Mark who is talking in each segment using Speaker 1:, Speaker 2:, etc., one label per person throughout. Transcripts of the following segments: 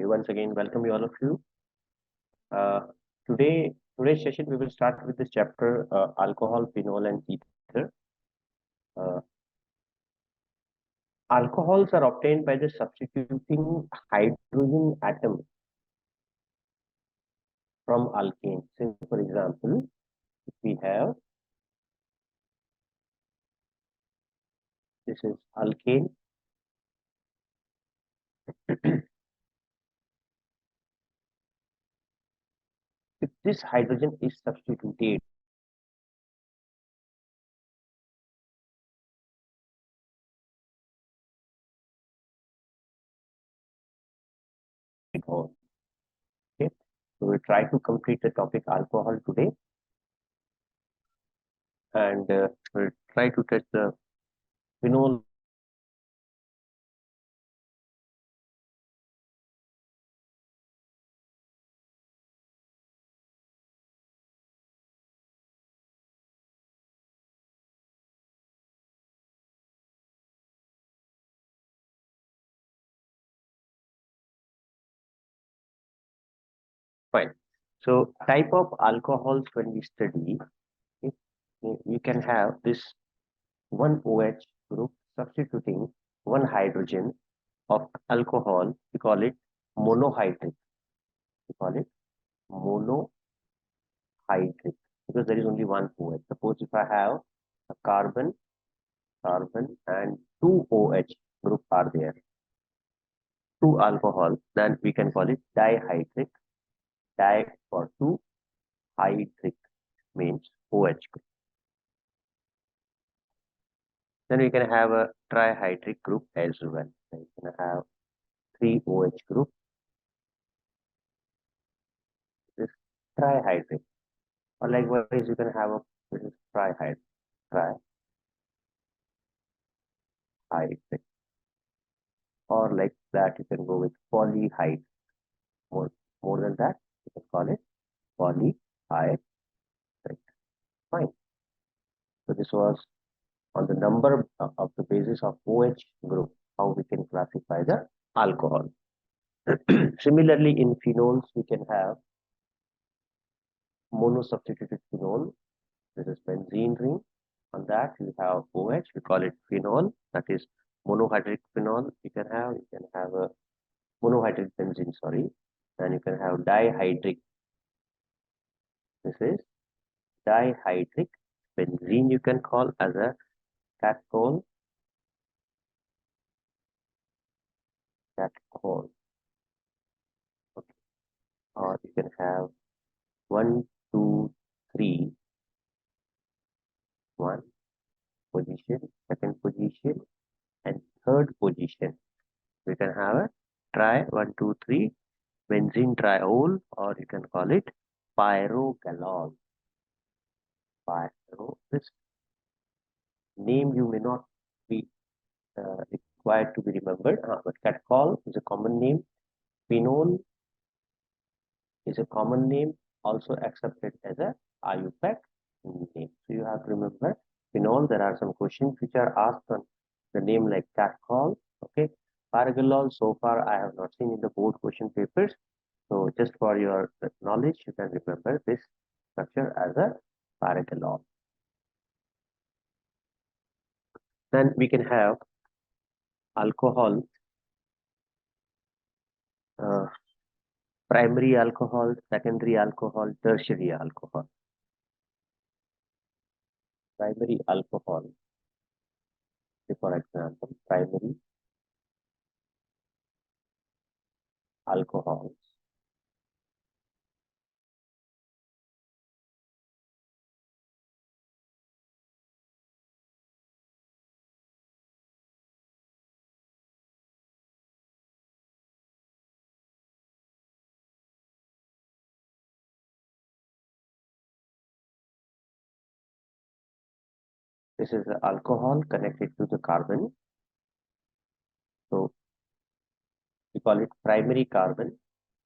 Speaker 1: Once again, welcome you all of you. Uh, today's session we will start with this chapter, alcohol, phenol, and ether. Uh, Alcohols are obtained by the substituting hydrogen atom from alkane. So, for example, if we have this is alkane. If this hydrogen is substituted okay, so we'll try to complete the topic alcohol today, and we'll try to touch the phenol. Fine. So type of alcohols when we study, if you can have this one OH group substituting one hydrogen of alcohol, we call it monohydric. We call it monohydric because there is only one OH. Suppose if I have a carbon, and two OH group are there, two alcohol, then we can call it dihydric. Di for two, hydric means OH group. Then we can have a trihydric group as well. You can have three OH group. This trihydric. Or likewise, you can have a this is trihydric. Or like that, you can go with polyhydric. More than that, you can call it polyhydric. Fine. So this was on the number of the basis of OH group, how we can classify the alcohol. Similarly, in phenols, we can have monosubstituted phenol. This is benzene ring. On that, you have OH. We call it phenol. That is monohydric phenol. You can have a monohydric benzene. Sorry, and you can have dihydric. This is dihydric benzene. You can call as a catechol. Okay. Or you can have 1, 2, 3. One position, second position, and third position. We can have a tri 1, 2, 3 benzene triol, or you can call it pyrogalol. This name you may not be required to be remembered, but catechol is a common name. Phenol is a common name, also accepted as a IUPAC name. So you have to remember phenol. There are some questions which are asked on the name like catechol. Okay, pyrogalol. So far, I have not seen in the board question papers. So just for your knowledge, you can remember this structure as a pyrogalol. Then we can have alcohol, primary alcohol, secondary alcohol, tertiary alcohol. Primary alcohol, for example, primary alcohols. This is the alcohol connected to the carbon. So we call it primary carbon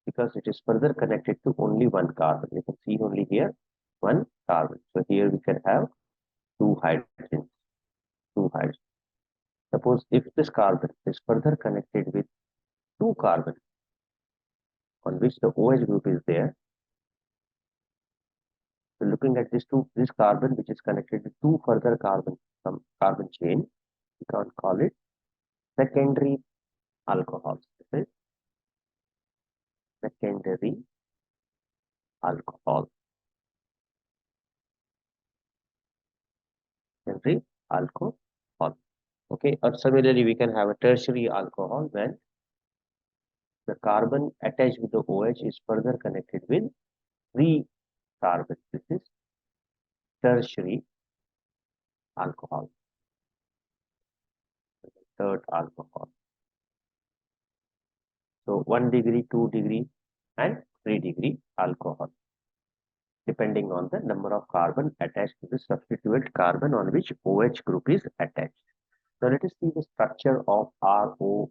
Speaker 1: because it is further connected to only one carbon. You can see only here one carbon. So here we can have two hydrogens. Suppose if this carbon is further connected with two carbons, on which the OH group is there. So looking at this carbon which is connected to two further carbon chain, we can call it secondary alcohol. This is secondary alcohol. Secondary alcohol. Okay, or similarly we can have a tertiary alcohol when the carbon attached with the OH is further connected with three carbons. This is tertiary alcohol. Third alcohol. So 1 degree, 2 degree, and 3 degree alcohol, depending on the number of carbon attached to the substituent carbon on which OH group is attached. So let us see the structure of ROH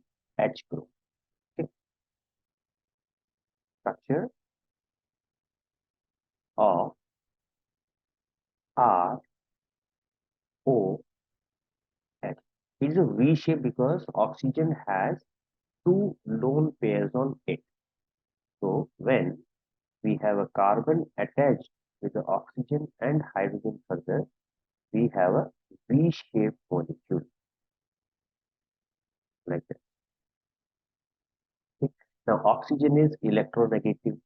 Speaker 1: group. Okay. Structure of ROH. It is a V shape because oxygen has two lone pairs on it. So when we have a carbon attached with the oxygen and hydrogen further, we have a V-shaped molecule like that. Okay. Now oxygen is electronegative.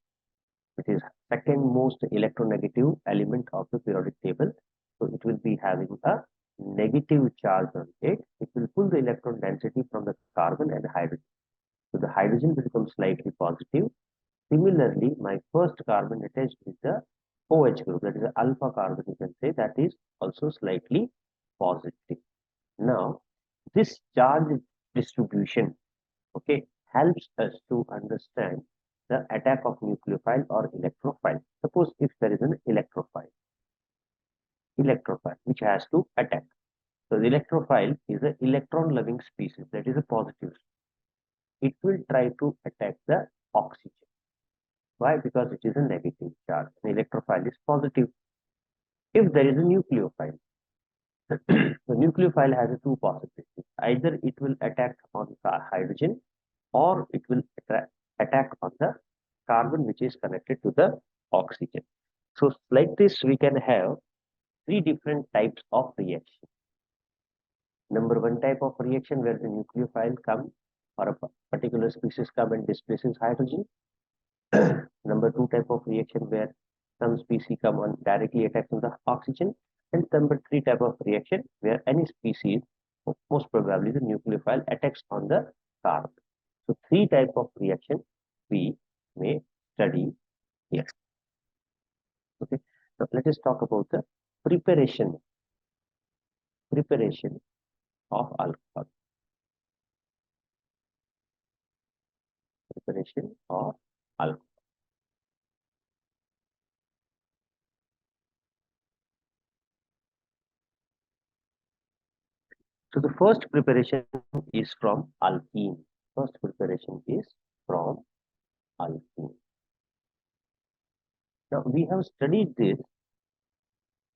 Speaker 1: It is second most electronegative element of the periodic table. So it will be having a negative charge on it. It will pull the electron density from the carbon and hydrogen. So the hydrogen will become slightly positive. Similarly, my first carbon attached with the OH group, that is the alpha carbon, you can say that is also slightly positive. Now, this charge distribution, okay, helps us to understand the attack of nucleophile or electrophile. Suppose if there is an electrophile which has to attack. So the electrophile is an electron-loving species, that is a positive. It will try to attack the oxygen. Why? Because it is a negative charge. The electrophile is positive. If there is a nucleophile, the nucleophile has two possibilities. Either it will attack on the hydrogen or it will attack on the carbon which is connected to the oxygen. So like this, we can have three different types of reaction. Number one type of reaction where the nucleophile come or a particular species come and displaces hydrogen. Number two type of reaction where some species come and directly attacks on the oxygen. And number three type of reaction where any species, most probably the nucleophile, attacks on the carbon. So three type of reaction we may study here. Okay. Now let us talk about the preparation of alcohol. Preparation of alcohol. So the first preparation is from alkene. First preparation is from alkene. Now we have studied this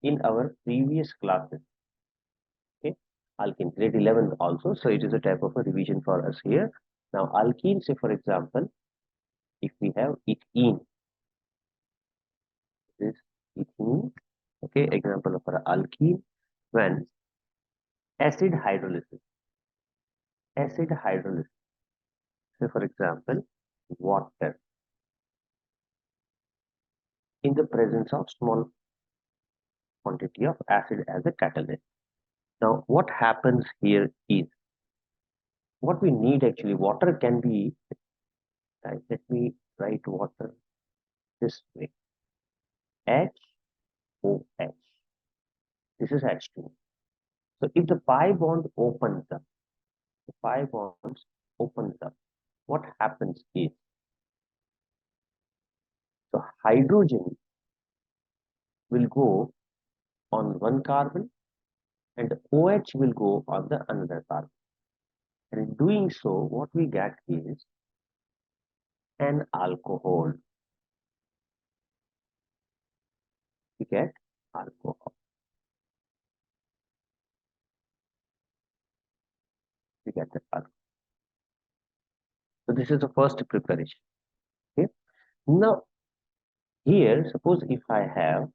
Speaker 1: in our previous classes. Okay, alkene grade 11 also. So it is a type of a revision for us here. Now alkene, say for example, if we have ethene, this ethene. Okay, example of our alkene when acid hydrolysis. Say for example, water in the presence of small quantity of acid as a catalyst. Now, what happens here is what we need actually. Water can be, let me write water this way, HOH. This is H2. So if the pi bond opens up, what happens is, so hydrogen will go on one carbon and OH will go on the another carbon. And in doing so, what we get is an alcohol. We get alcohol. We get the alcohol. So this is the first preparation. Okay. Now, here, suppose if I have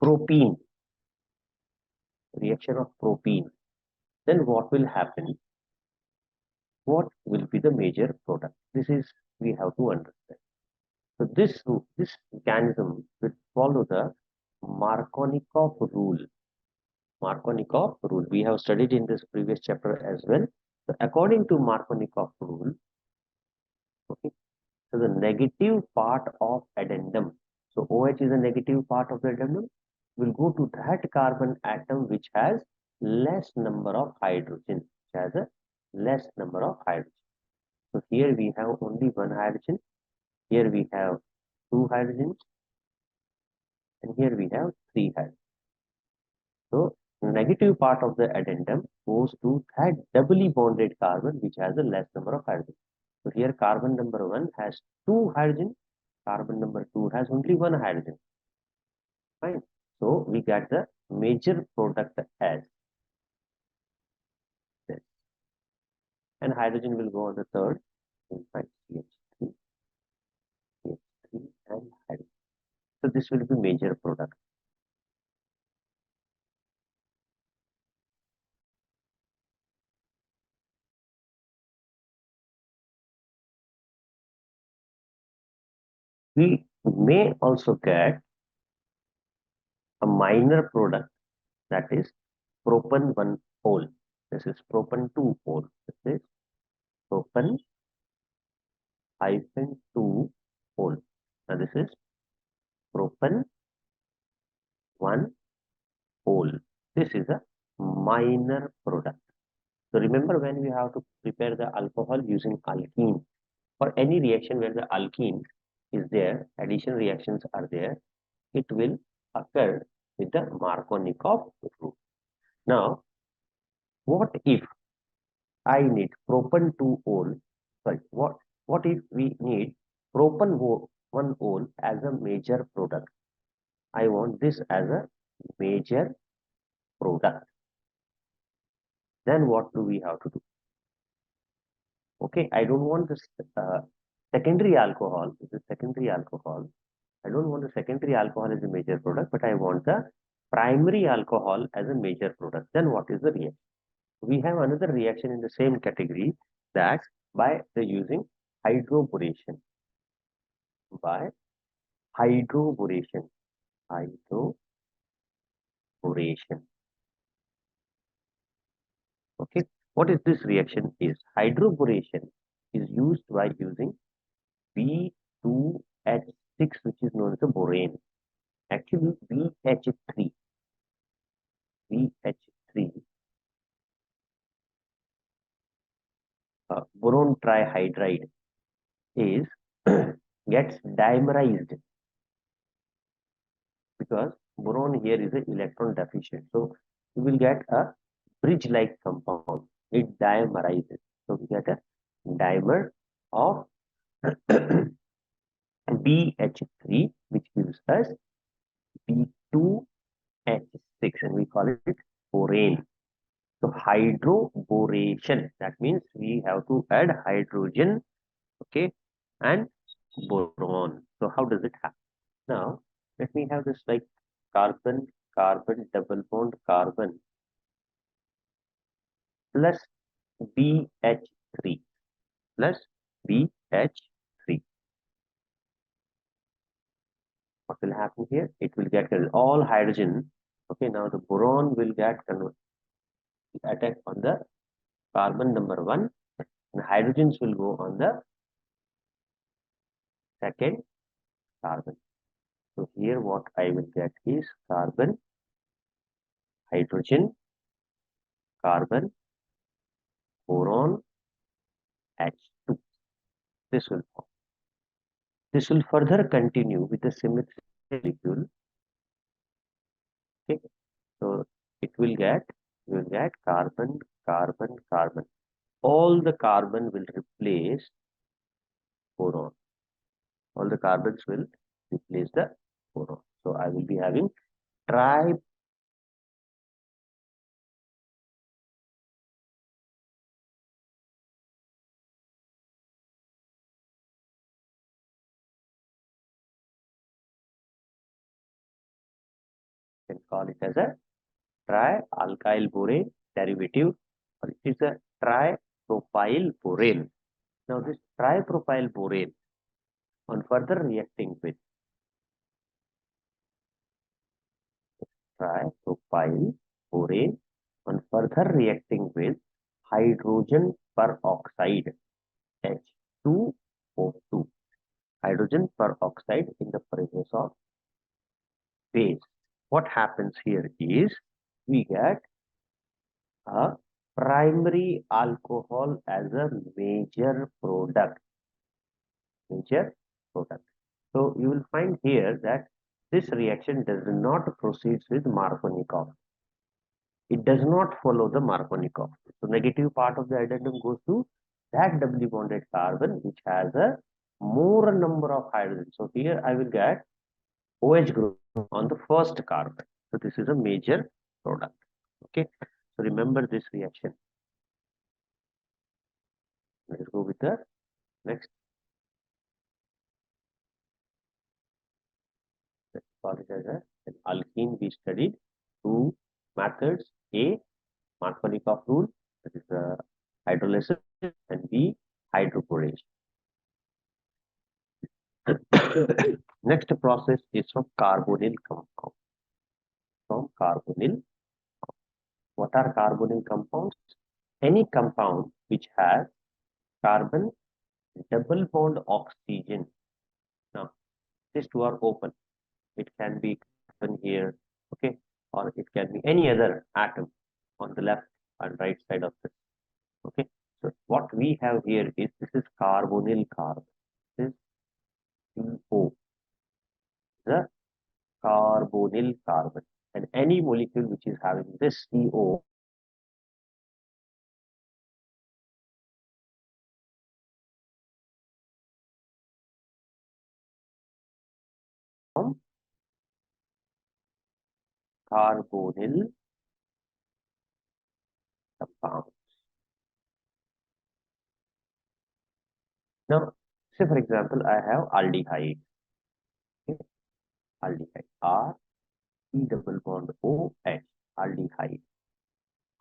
Speaker 1: propene, reaction of propene, then what will happen? What will be the major product? This is we have to understand. So this mechanism will follow the Markovnikov rule. Markovnikov rule. We have studied in this previous chapter as well. So according to Markovnikov rule, okay, so the negative part of addendum. So OH is a negative part of the addendum. Will go to that carbon atom which has less number of hydrogen. Which has a less number of hydrogen. So here we have only one hydrogen. Here we have two hydrogens. And here we have three hydrogens. So negative part of the addendum goes to that doubly bonded carbon which has a less number of hydrogen. So here carbon number 1 has two hydrogen, carbon number 2 has only one hydrogen. Fine. So we get the major product as this. And hydrogen will go on the third. Fine. CH3, CH3 and hydrogen. So this will be major product. We may also get a minor product, that is propan 1 whole. This is propan 2 whole. This is propan hyphen 2 whole. Now this is propan 1 whole. This is a minor product. So remember, when we have to prepare the alcohol using alkene, for any reaction where the alkene is there, addition reactions are there, it will occur with the Markovnikov rule. Now, what if I need propan 2 whole? Sorry, what if we need propan 1 whole as a major product? I want this as a major product. Then what do we have to do? Okay, I don't want this secondary alcohol. This is secondary alcohol. I don't want the secondary alcohol as a major product, but I want the primary alcohol as a major product. Then what is the reaction? We have another reaction in the same category, that by the using hydroboration. By hydroboration. Hydroboration. Okay. What is this reaction is? Hydroboration is used by using B2H6, which is known as a borane. Actually, BH3, boron trihydride is gets dimerized, because boron here is an electron deficient. So you will get a bridge-like compound. It dimerizes. So we get a dimer of BH3, which gives us B2H6, and we call it borane. So hydroboration, that means we have to add hydrogen, okay, and boron. So how does it happen? Now, let me have this like carbon, carbon, double bond, carbon plus BH3 plus BH3. What will happen here? It will get all hydrogen. Okay, now the boron will get attack on the carbon number 1, and hydrogens will go on the second carbon. So here what I will get is carbon, hydrogen, carbon, boron, H2. This will form. This will further continue with the symmetric molecule. Okay, so it will get, you will get carbon, carbon, carbon. All the carbon will replace boron. All the carbons will replace the boron. So I will be having tri call it as a trialkyl borane derivative, or it is a tripropyl borane. Now this tripropyl borane, on further reacting with tripropyl borane, on further reacting with hydrogen peroxide H2O2, hydrogen peroxide in the presence of base. What happens here is we get a primary alcohol as a major product. Major product. So you will find here that this reaction does not proceed with Markovnikov. It does not follow the Markovnikov. So negative part of the addendum goes to that doubly bonded carbon which has a more number of hydrogens. So here I will get OH group on the first carbon. So this is a major product. Okay. So remember this reaction. Let's go with the next. Let's call it as an alkene. We studied two methods: A, Markovnikov rule, that is hydrolysis, and B, hydroporation. Next process is from carbonyl compound. From carbonyl. What are carbonyl compounds? Any compound which has carbon double bond oxygen. Now, these two are open. It can be carbon here, okay, or it can be any other atom on the left and right side of this. Okay, so what we have here is this is carbonyl carbon. This is CO, the carbonyl carbon, and any molecule which is having this CO from carbonyl compound. Now, say for example, I have aldehyde. Okay, aldehyde R E double bond O H, aldehyde.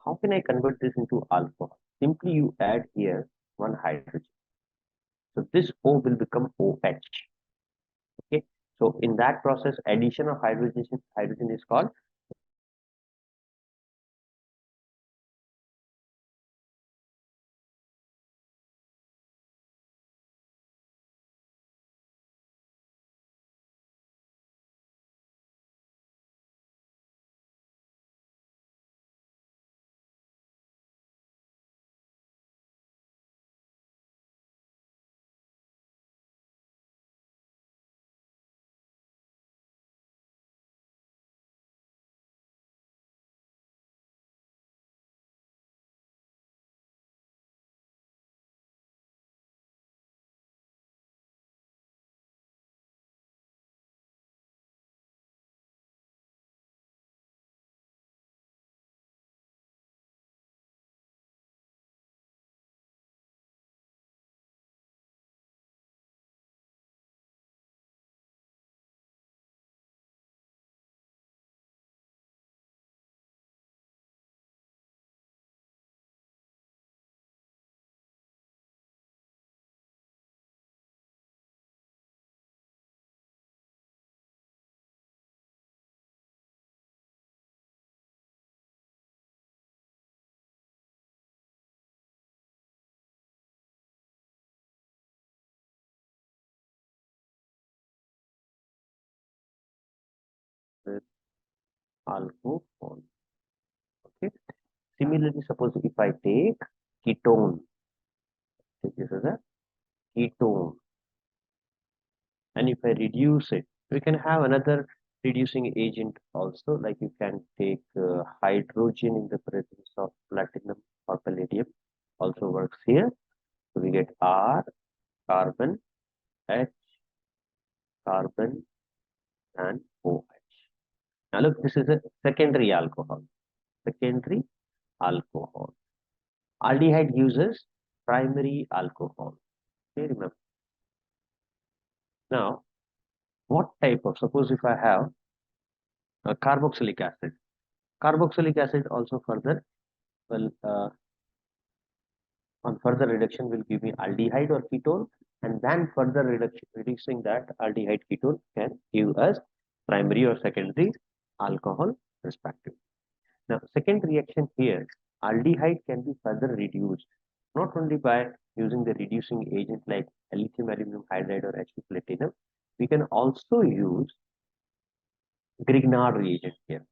Speaker 1: How can I convert this into alcohol? Simply you add here one hydrogen. So this O will become OH. Okay. So in that process, addition of hydrogen is called alcohol. Okay. Similarly, suppose if I take ketone, this is a ketone, and if I reduce it, we can have another reducing agent also, like you can take hydrogen in the presence of platinum or palladium, also works here. So we get R, carbon, H, carbon, and OH. Now look, this is a secondary alcohol. Secondary alcohol. Aldehyde uses primary alcohol. Okay, remember. Now, what type of, suppose if I have carboxylic acid. Carboxylic acid also further will on further reduction will give me aldehyde or ketone, and then further reducing that aldehyde ketone can give us primary or secondary alcohol respectively. Now, second reaction here, aldehyde can be further reduced not only by using the reducing agent like lithium aluminum hydride or H2 platinum, we can also use Grignard reagent here,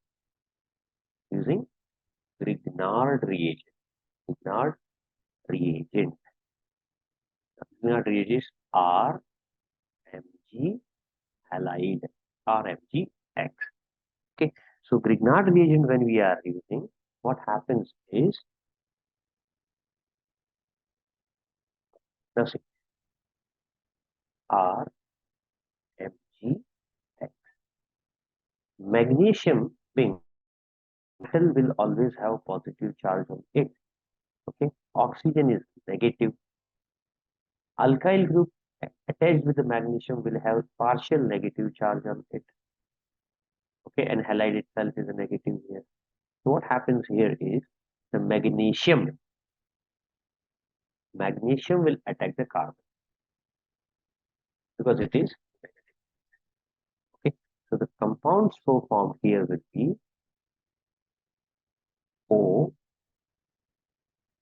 Speaker 1: using Grignard reagent. Grignard reagent. Grignard reagents are Mg halide or Mgx. Okay, so Grignard reagent when we are using, what happens is the R Mgx. Magnesium being metal will always have positive charge on it. Okay, oxygen is negative. Alkyl group attached with the magnesium will have partial negative charge on it. Okay, and halide itself is a negative here. So what happens here is the magnesium will attack the carbon because it is okay. So the compound so formed here will be O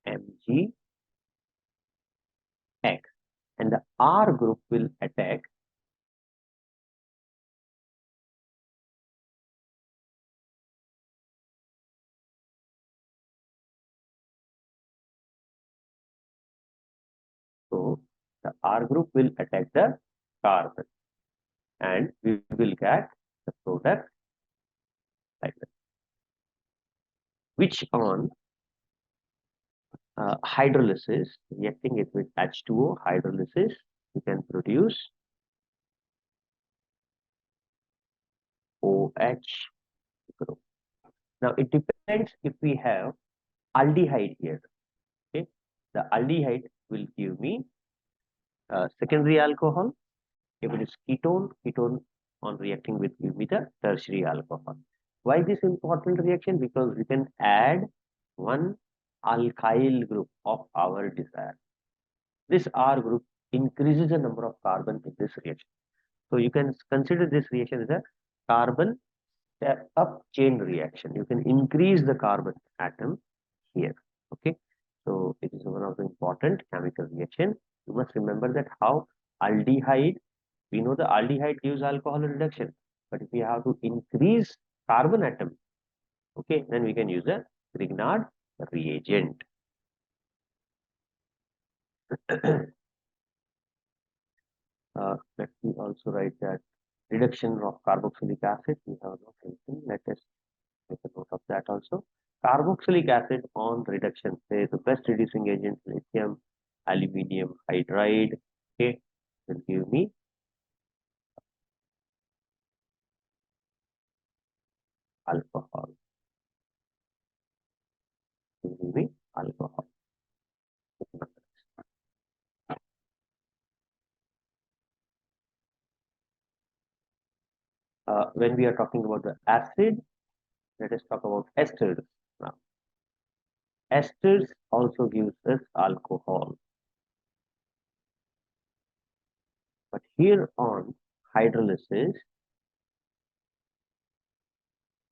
Speaker 1: Mg X, and the R group will attack so the R group will attack the carbon, and we will get the product like that, which on hydrolysis, reacting it with H2O hydrolysis, you can produce OH group. Now it depends if we have aldehyde here. Okay, the aldehyde will give me secondary alcohol. If it is ketone on reacting with give me the tertiary alcohol. Why this important reaction? Because we can add one alkyl group of our desire. This R group increases the number of carbon in this reaction. So you can consider this reaction as a carbon step up chain reaction. You can increase the carbon atom here. Okay. So it is one of the important chemical reaction. You must remember that how aldehyde, we know the aldehyde gives alcohol reduction, but if we have to increase carbon atom, okay, then we can use a Grignard reagent. Let me also write that reduction of carboxylic acid. We have not mentioned. Let us make a note of that also. Carboxylic acid on reduction, say the best reducing agent, lithium, aluminium hydride, okay, will give me alcohol. Will give me alcohol. When we are talking about the acid, let us talk about esters now. Esters also gives us alcohol. But here on hydrolysis,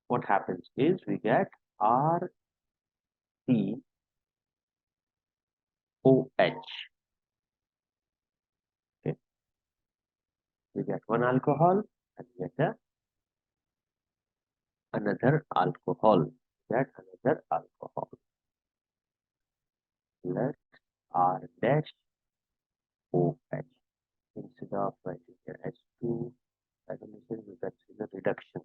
Speaker 1: what happens is we get RCOH. Okay. We get one alcohol and we get another alcohol. Get another alcohol. Plus R dash OH. Instead of writing here H2, hydrolysis, we get the reduction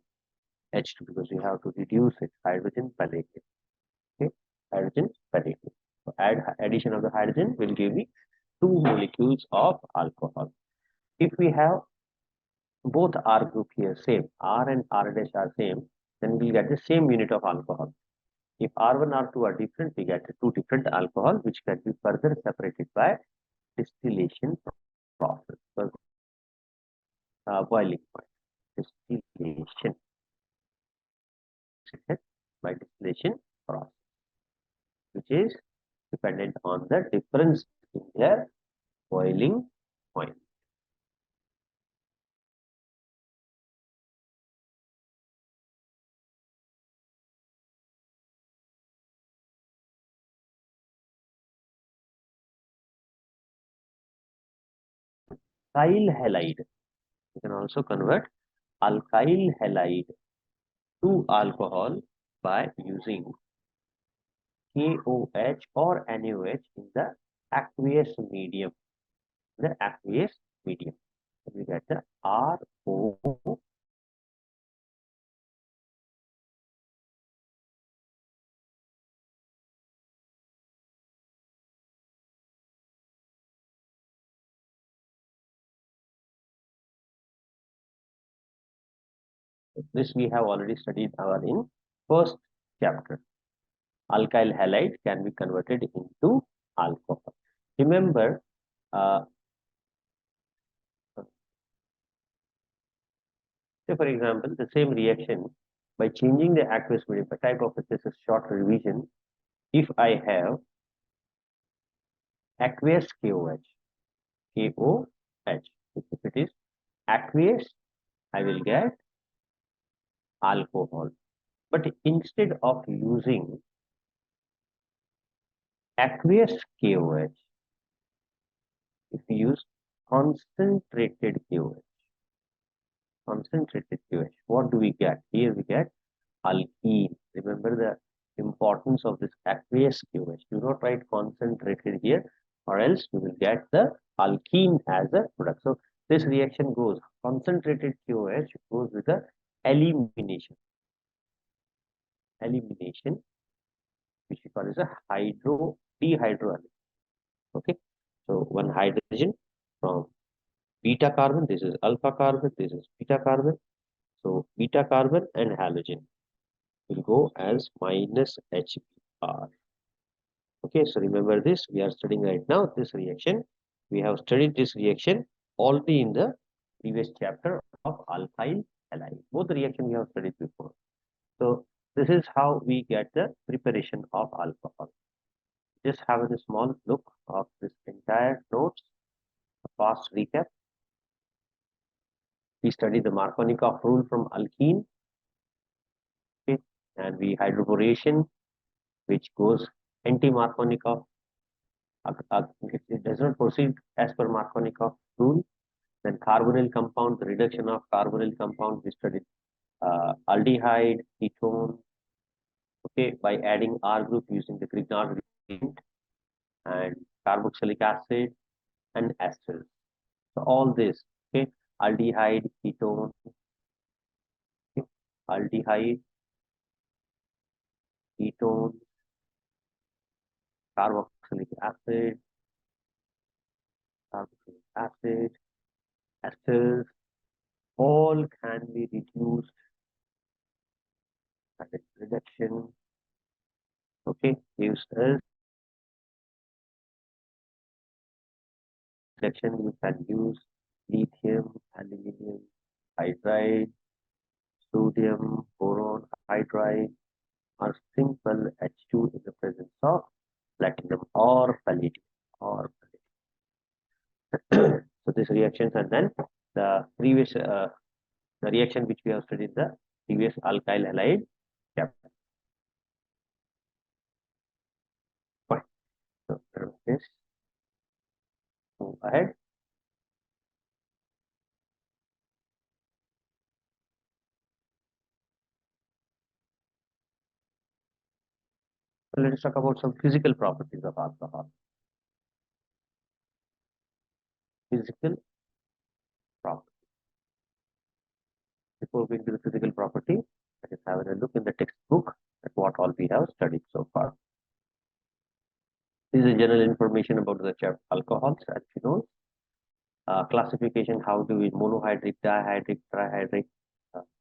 Speaker 1: H2 because we have to reduce it, hydrogen palladium. Okay, hydrogen palladium. So addition of the hydrogen will give me two molecules of alcohol. If we have both R group here same, R and R dash are same, then we'll get the same unit of alcohol. If R1, R2 are different, we get two different alcohol which can be further separated by distillation process. So, boiling point, distillation. oxidation by distillation process, which is dependent on the difference in their boiling point. Alkyl halide. You can also convert alkyl halide to alcohol by using KOH or NaOH in the aqueous medium. The aqueous medium. So we get the RO. This we have already studied in first chapter. Alkyl halide can be converted into alcohol. Remember, say for example, the same reaction by changing the aqueous medium, a type of this is short revision. If I have aqueous KOH, if it is aqueous, I will get alcohol. But instead of using aqueous KOH, if we use concentrated KOH, what do we get? Here we get alkene. Remember the importance of this aqueous KOH. Do not write concentrated here, or else you will get the alkene as a product. So this reaction goes, concentrated KOH goes with the elimination, which we call as a dehydrolysis. Okay, so one hydrogen from beta carbon, this is alpha carbon, this is beta carbon. So beta carbon and halogen will go as minus HBr. Okay, so remember this, we are studying right now this reaction. We have studied this reaction already in the previous chapter of alkyl halide. Both reaction we have studied before. So this is how we get the preparation of alcohol. Just have a small look of this entire notes, a fast recap. We studied the Markovnikov rule from alkene, okay, and we hydroboration, which goes anti-Markovnikov. It does not proceed as per Markovnikov rule. Then carbonyl compound, the reduction of carbonyl compound, we studied aldehyde, ketone, okay, by adding R group using the Grignard gradient, and carboxylic acid and esters. So all this, okay, aldehyde, ketone, okay, aldehyde, ketone, carboxylic acid, esters, all can be reduced by the reduction, okay, gives us reduction. You can use lithium, aluminum hydride, sodium, boron hydride, or simple H2 in the presence of platinum or palladium. So these reactions, and then the previous the reaction which we have studied the previous alkyl halide chapter. Fine. So this move ahead. So let us talk about some physical properties of alcohol. Physical property. Before going to the physical property, let us have a look in the textbook at what all we have studied so far. This is general information about the chapter alcohols and phenols. Classification, how do we monohydric, dihydric, trihydric,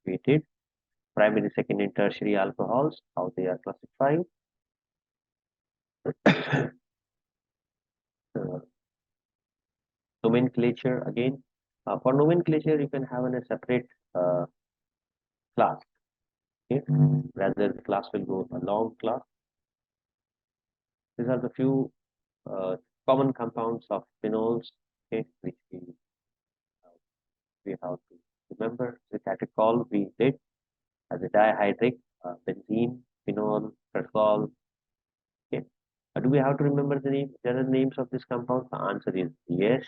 Speaker 1: weighted, primary, secondary, and tertiary alcohols, how they are classified. Nomenclature again. For nomenclature, you can have a separate class. Okay, rather the class will go a long class. These are the few common compounds of phenols, okay, which we have to remember. The catechol we did as a dihydric, benzene, phenol, terpsol. Okay. Do we have to remember the name, general names of this compound? The answer is yes.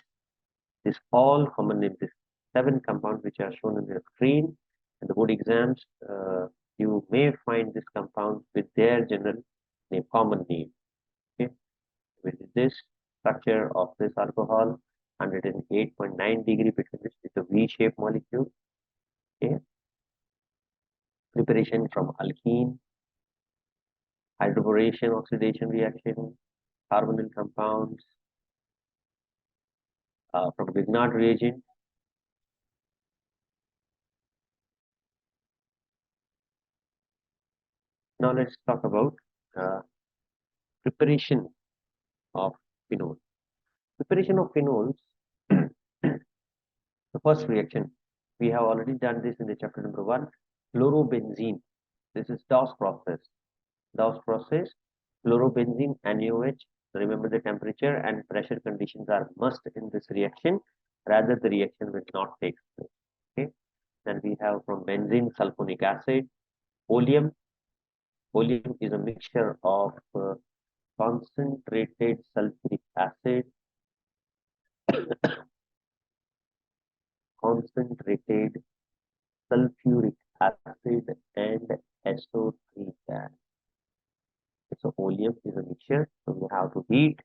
Speaker 1: This all common names, these 7 compounds which are shown in the screen. In the board exams, you may find this compound with their general name, common name. Okay. With this structure of this alcohol, 108.9 degree between this is a V-shaped molecule. Okay. Preparation from alkene, hydroboration oxidation reaction, carbonyl compounds from Grignard reagent. Now let's talk about uh, preparation of phenol. Preparation of phenols, the first reaction, we have already done this in the chapter number 1, chlorobenzene. This is Dawes process. Dawes process, chlorobenzene, NaOH. Remember the temperature and pressure conditions are must in this reaction, rather the reaction will not take place. Okay. Then we have from benzene sulfonic acid, oleum. Oleum is a mixture of concentrated sulfuric acid, concentrated sulfuric acid, and SO3 gas. So oleum is a mixture, so we have to heat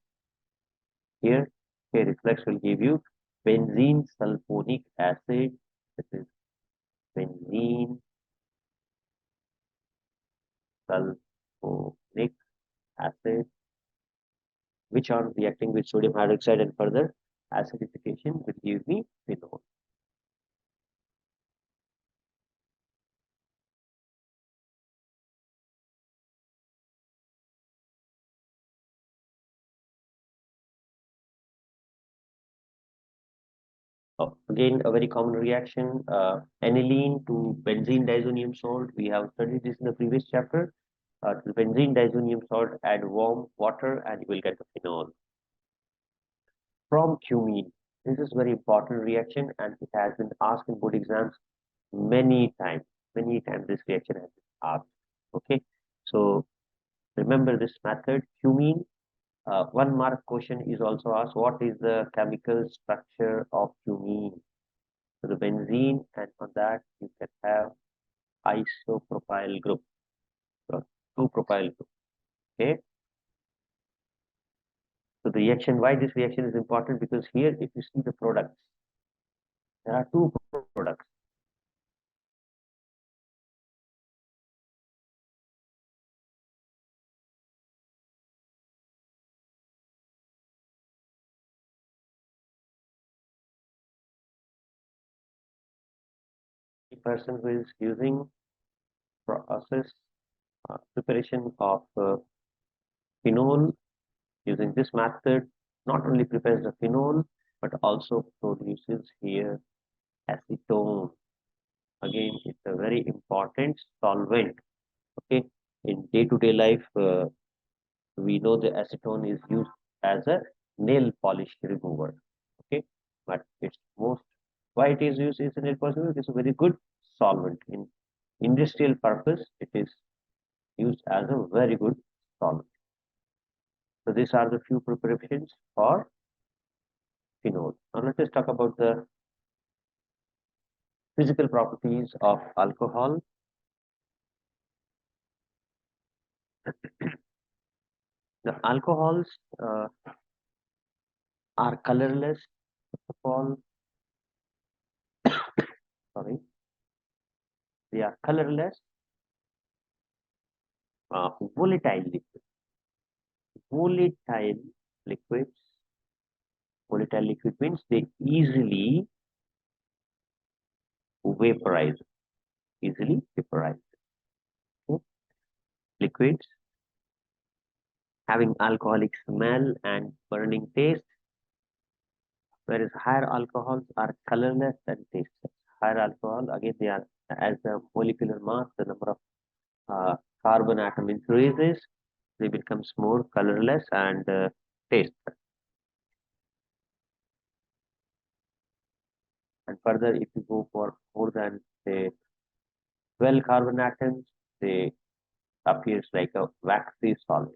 Speaker 1: here. Okay, reflex will give you benzene sulfonic acid. This is benzene sulfonic acid, which are reacting with sodium hydroxide and further acidification will give me phenol. Again, a very common reaction, aniline to benzene diazonium salt. We have studied this in the previous chapter. To benzene diazonium salt, add warm water and you will get the phenol. From cumene, this is very important reaction and it has been asked in board exams many times. Many times this reaction has been asked. Okay, so remember this method, cumene. 1 mark question is also asked, what is the chemical structure of cumene? So the benzene, and on that you can have isopropyl group, so 2-propyl group. Okay. So the reaction, why this reaction is important? Because here, if you see the products, there are 2 products. The person who is using process preparation of phenol using this method not only prepares the phenol but also produces here acetone. Again, it's a very important solvent. Okay, in day-to-day life, we know the acetone is used as a nail polish remover. Okay, but it's most why it is used as a nail polish remover. It is a very good solvent in industrial purpose. It is used as a very good solvent. So these are the few preparations for phenol. Now let us talk about the physical properties of alcohol. The alcohols are colorless. First of all, sorry, they are colorless, volatile liquids. Volatile liquids. Volatile liquid means they easily vaporize. Easily vaporize. Okay. Liquids having alcoholic smell and burning taste, whereas higher alcohols are colorless and tasteless. Higher alcohol, again, they are as the molecular mass, the number of carbon atom increases, they becomes more colorless and tasteless. And further, if you go for more than say 12 carbon atoms, they appears like a waxy solid.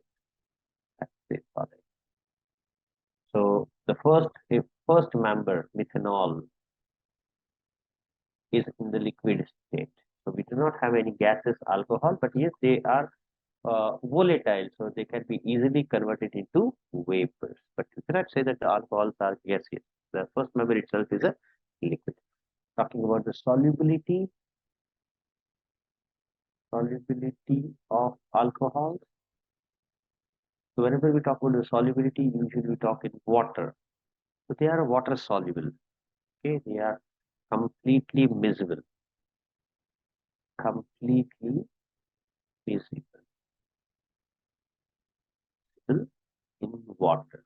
Speaker 1: Waxy solid. So the first member, methanol, is in the liquid state. So we do not have any gases alcohol, but yes, they are volatile, so they can be easily converted into vapors. But you cannot say that the alcohols are gaseous. The first member itself is a liquid. Talking about the solubility of alcohol. So whenever we talk about the solubility, usually we talk in water. So they are water soluble. Okay, they are completely miscible. Completely miscible in water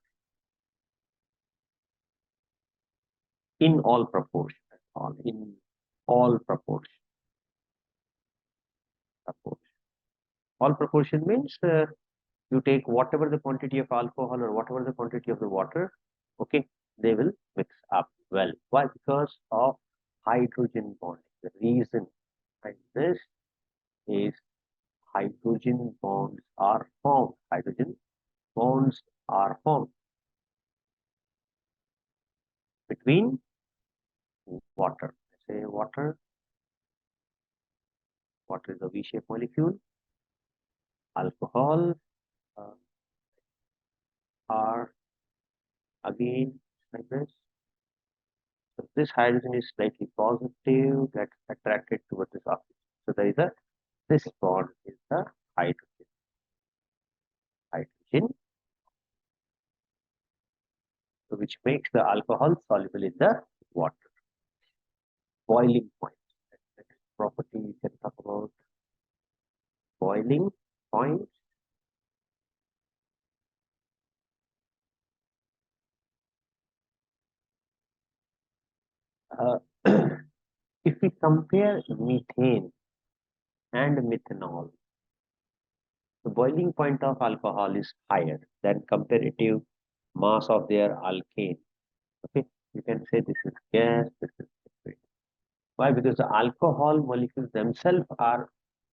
Speaker 1: in all proportion. All in all proportion. Proportion. All proportion means you take whatever the quantity of alcohol or whatever the quantity of the water, okay, they will mix up well. Why? Because of hydrogen bonding. The reason behind this is hydrogen bonds are formed. Hydrogen bonds are formed between water. Say water. Water is a V-shaped molecule. Alcohol are again like this. So this hydrogen is slightly positive, gets attracted towards this oxygen. So there is a this bond is the hydrogen. Hydrogen, so which makes the alcohol soluble in the water. Boiling point. Next property we can talk about boiling point. Uh, if we compare methane and methanol, the boiling point of alcohol is higher than comparative mass of their alkane. Okay, you can say this is gas, this is liquid. Why? Because the alcohol molecules themselves are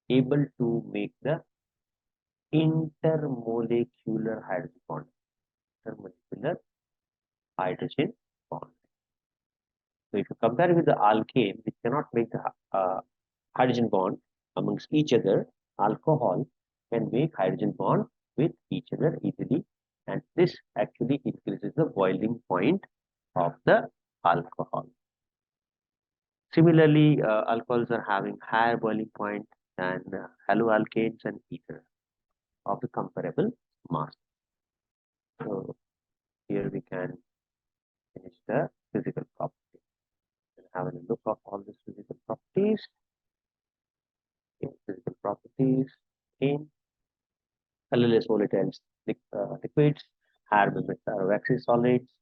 Speaker 1: able to make the intermolecular hydrogen bond. Intermolecular hydrogen bond. So if you compare with the alkane, which cannot make the hydrogen bond amongst each other, alcohol can make hydrogen bond with each other easily, and this actually increases the boiling point of the alcohol. Similarly, alcohols are having higher boiling point than haloalkanes and ether of the comparable mass. So here we can finish the physical properties. Have a look of all these physical properties. Okay, physical properties in colorless volatile liquids, higher movement waxy solids.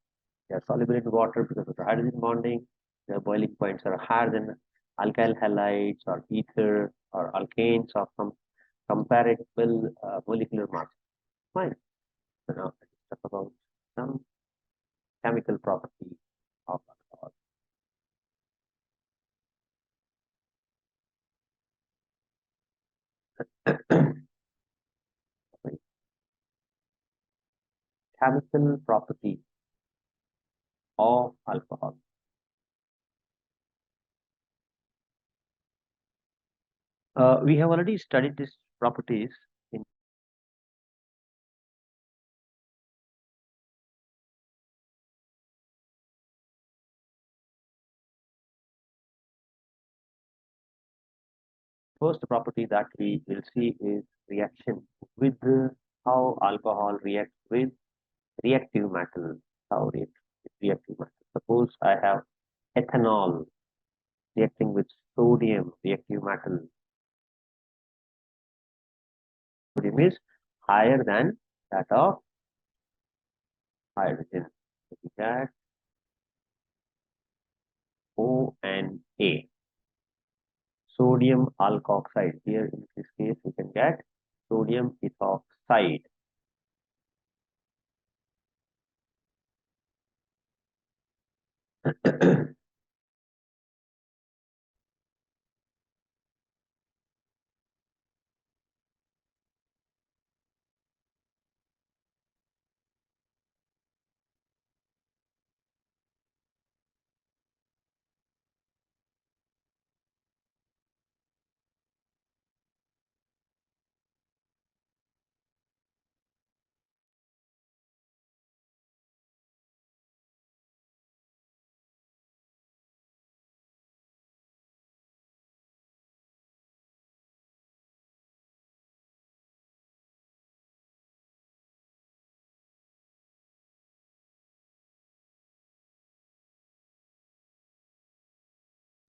Speaker 1: They are soluble in water because of the hydrogen bonding. Their boiling points are higher than alkyl halides or ether or alkanes of some comparable molecular mass. Fine. So now let's talk about some chemical properties of alcohol. Chemical properties of alcohol. We have already studied these properties in first property that we will see is reaction with how alcohol reacts with reactive metal. How it reactive metal. Suppose I have ethanol reacting with sodium reactive metal. Sodium is higher than that of hydrogen. So we get O and A. sodium alkoxide. Here in this case, we can get sodium ethoxide.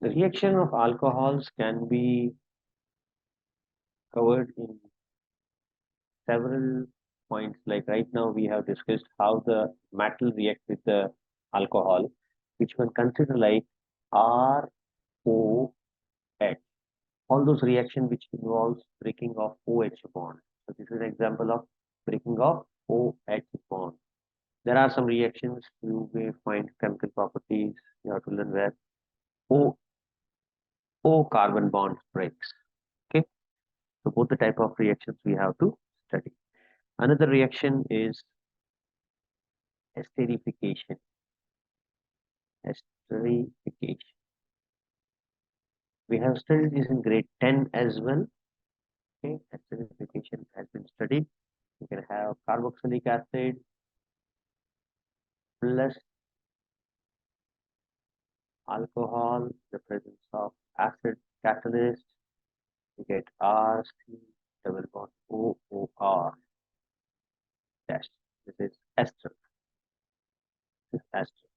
Speaker 1: The reaction of alcohols can be covered in several points. Like right now, we have discussed how the metal reacts with the alcohol, which one consider like ROH. All those reaction which involves breaking of OH bond. So this is an example of breaking of OH bond. There are some reactions you may find chemical properties. You have to learn where O carbon bond breaks. Okay, so both the type of reactions we have to study. Another reaction is esterification. Esterification. We have studied this in grade 10 as well. Okay, esterification has been studied. You can have carboxylic acid plus alcohol, the presence of acid catalyst. You get RC double bond OOR dash. This is ester. This is ester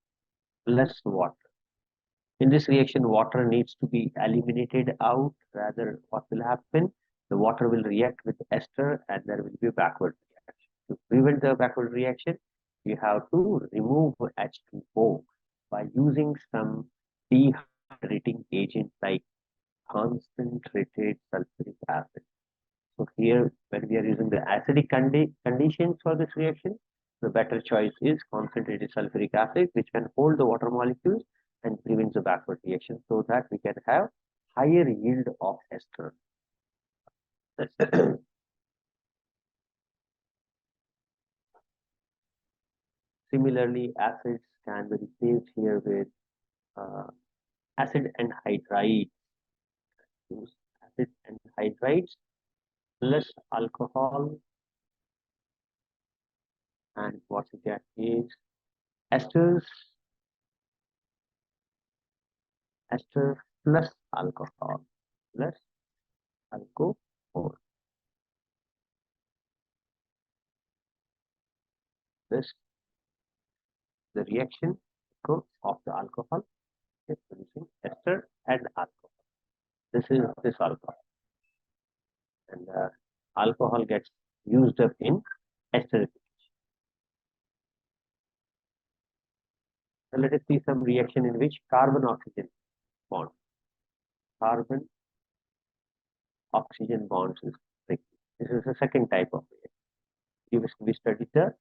Speaker 1: plus water. In this reaction, water needs to be eliminated out. Rather, what will happen? The water will react with ester and there will be a backward reaction. To prevent the backward reaction, you have to remove H2O by using some dehydrating agent like concentrated sulfuric acid. So here, when we are using the acidic conditions for this reaction, the better choice is concentrated sulfuric acid, which can hold the water molecules and prevents the backward reaction so that we can have higher yield of ester. Similarly, acids can be replaced here with acid anhydride. Use acid anhydrides plus alcohol, and what we get is esters, ester plus alcohol plus alcohol. This the reaction of the alcohol is producing ester and alcohol. This is this alcohol, and alcohol gets used up in esterification. So let us see some reaction in which carbon oxygen bond, carbon oxygen bonds is breaking. This is the second type of reaction. We studied the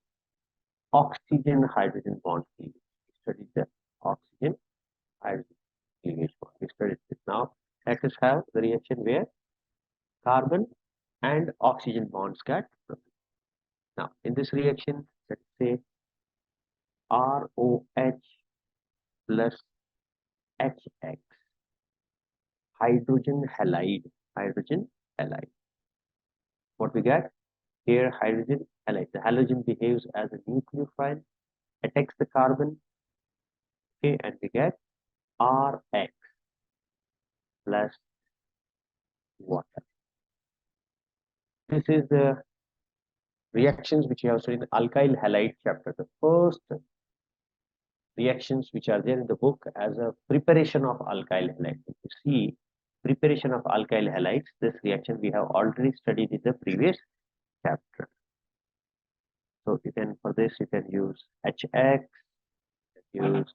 Speaker 1: oxygen hydrogen bond. We studied the oxygen hydrogen bond. We studied this. Now let us have the reaction where carbon and oxygen bonds get broken. Now in this reaction, let's say ROH plus HX, hydrogen halide, hydrogen halide. What we get here, hydrogen halide. The halogen behaves as a nucleophile, attacks the carbon, okay, and we get RX plus water. This is the reactions which you have seen in alkyl halide chapter. The first reactions which are there in the book as a preparation of alkyl halide. If you see preparation of alkyl halides, this reaction we have already studied in the previous chapter. So you can, for this you can use HX, use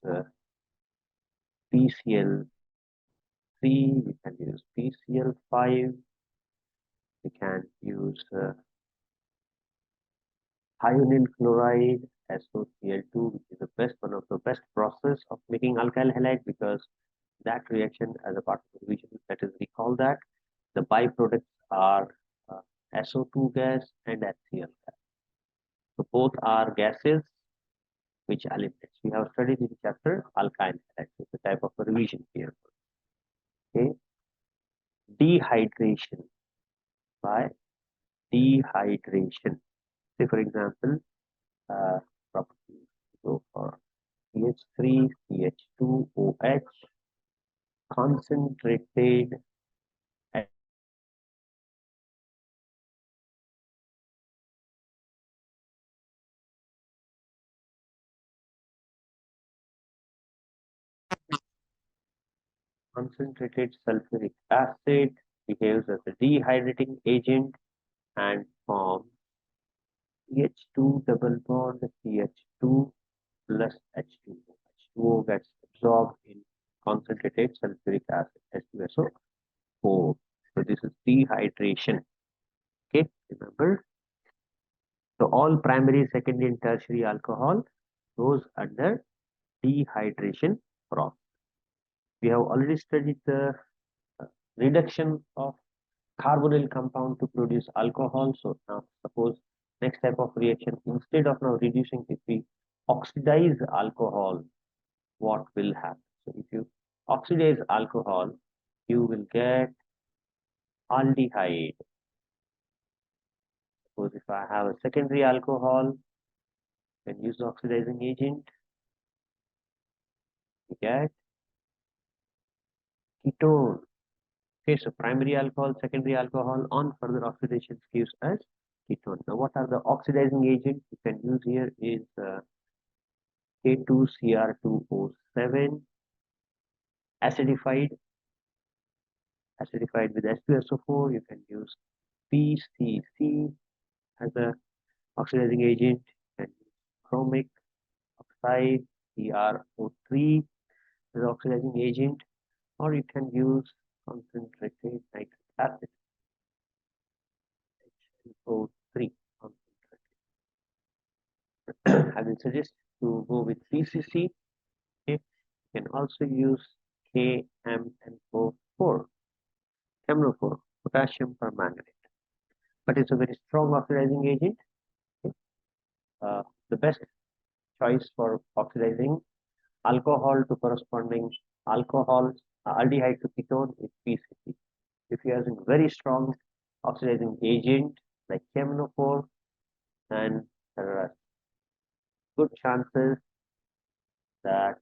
Speaker 1: PCl we can use PCl5, we can use thionyl chloride, SOCl2, which is the best one of the best process of making alkyl halide, because that reaction as a part of the revision, that is, recall that the byproducts are SO2 gas and HCl gas. So both are gases which eliminates. We have studied in chapter alkyl halide. It's a type of a revision here. Okay. Dehydration. By dehydration. Say for example, property go for CH3, CH2OH, concentrated concentrated sulfuric acid behaves as a dehydrating agent and forms CH2 double bond CH2 plus H2O. H2O gets absorbed in concentrated sulfuric acid, H2SO4. So this is dehydration. Okay, remember. So all primary, secondary, and tertiary alcohol goes under dehydration process. We have already studied the reduction of carbonyl compound to produce alcohol. So now suppose next type of reaction, instead of now reducing, if we oxidize alcohol, what will happen? So if you oxidize alcohol, you will get aldehyde. Suppose if I have a secondary alcohol, then use the oxidizing agent, we get ketone. Okay, so primary alcohol, secondary alcohol on further oxidation gives us ketone. Now, what are the oxidizing agents you can use here is K2Cr2O7, acidified with H2SO4. You can use PCC as a oxidizing agent, and chromic oxide, CrO3 as an oxidizing agent, or you can use concentrated nitric acid, HNO3 concentrate. I will suggest to go with PCC. Okay. You can also use KMNO4, KMNO4, potassium permanganate, but it's a very strong oxidizing agent. Okay. The best choice for oxidizing alcohol to corresponding alcohol, aldehyde to ketone is PCC. If you are using very strong oxidizing agent like KMNO4, then there are good chances that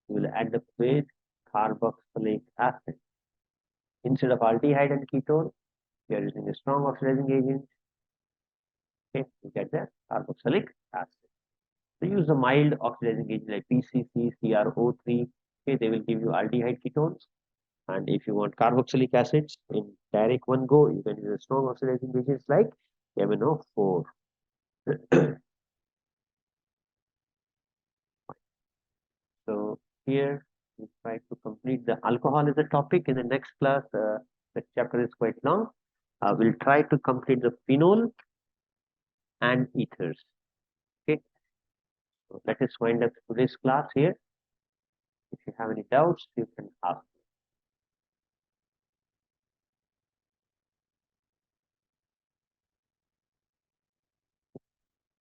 Speaker 1: you will end up with carboxylic acid. Instead of aldehyde and ketone, we are using a strong oxidizing agent. Okay, you get the carboxylic acid. So use a mild oxidizing agent like PCC, CrO3. Okay, they will give you aldehyde ketones. And if you want carboxylic acids in direct one go, you can use a strong oxidizing agents like KMNO4. So here we try to complete the alcohol as a topic. In the next class, the chapter is quite long. We'll try to complete the phenol and ethers. Okay, so let us wind up today's class here. If you have any doubts, you can ask.